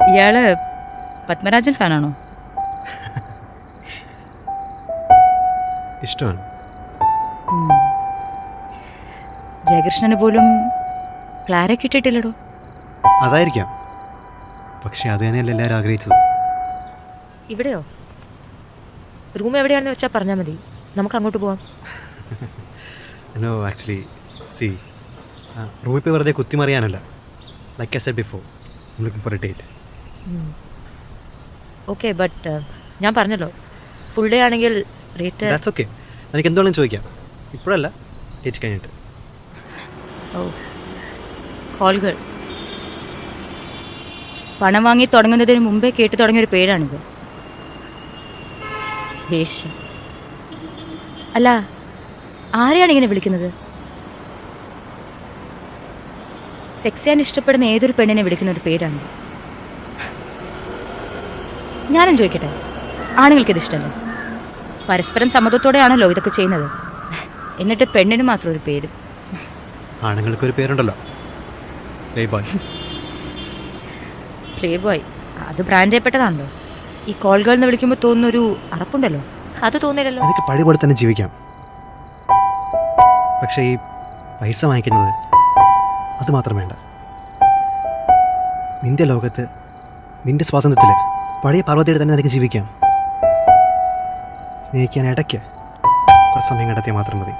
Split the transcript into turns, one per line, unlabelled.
ഇയാള് പത്മരാജൻ ഫാനാണോ?
ഇഷ്ടമാണ്.
ജയകൃഷ്ണന് പോലും ക്ലാര കിട്ടിയിട്ടില്ലടോ.
അതായിരിക്കാം, പക്ഷെ അത് തന്നെയല്ല എല്ലാവരും ആഗ്രഹിച്ചത്.
ഇവിടെയോ? റൂം എവിടെയാണെന്ന് വെച്ചാൽ പറഞ്ഞാൽ മതി, നമുക്ക് അങ്ങോട്ട് പോവാം.
നോ ആക്ച്വലി സി റൂമിൽ പോയി വെറുതെ കുത്തിമറിയാനല്ല. Like I said before, I am looking for a date.
Okay, but ഞാൻ പറഞ്ഞല്ലോ ഫുൾ ഡേ ആണെങ്കിൽ റേറ്റ്.
ദാറ്റ്സ് ഓക്കെ, എനിക്ക് എന്തുകൊണ്ടും ചോദിക്കാം. ഇപ്പോഴല്ല, ഡേറ്റ് കഴിഞ്ഞിട്ട്.
ഓ, കോൾ ഗേൾ. പണം വാങ്ങി തുടങ്ങുന്നതിന് മുമ്പേ കേട്ടു തുടങ്ങിയൊരു പേരാണിത്. വേശ്യ. അല്ല, ആരെയാണ് ഇങ്ങനെ വിളിക്കുന്നത്? സെക്സ് ചെയ്യാൻ ഇഷ്ടപ്പെടുന്ന ഏതൊരു പെണ്ണിനെ വിളിക്കുന്ന ഒരു പേരാണ്. ഞാനും ചോദിക്കട്ടെ, ആണുങ്ങൾക്കിത് ഇഷ്ടമല്ലേ? പരസ്പരം സമ്മതത്തോടെയാണല്ലോ ഇതൊക്കെ ചെയ്യുന്നത്. എന്നിട്ട് പെണ്ണിന് മാത്രം ഒരു പേര്.
ആണുങ്ങൾക്കൊരു പേരുണ്ടല്ലോ, പ്ലേ ബോയ്.
പ്ലേ ബോയ് അത് ബ്രാൻഡ് ചെയ്യപ്പെട്ടതാണല്ലോ. ഈ കോൾ ഗേൾ എന്ന് വിളിക്കുമ്പോൾ തോന്നുന്നൊരു അറപ്പുണ്ടല്ലോ, അത് തോന്നില്ലല്ലോ.
എനിക്ക് പഴയ പോലെ തന്നെ ജീവിക്കാം, പക്ഷേ ഈ പൈസ വാങ്ങിക്കുന്നത് അത് മാത്രം വേണ്ട. നിന്റെ ലോകത്ത്, നിന്റെ സ്വാതന്ത്ര്യത്തിൽ പഴയ പാർവതിയുടെ തന്നെ നിനക്ക് ജീവിക്കാം. സ്നേഹിക്കാൻ ഇടയ്ക്ക് കുറച്ച് സമയം കണ്ടെത്തിയാൽ മാത്രം മതി.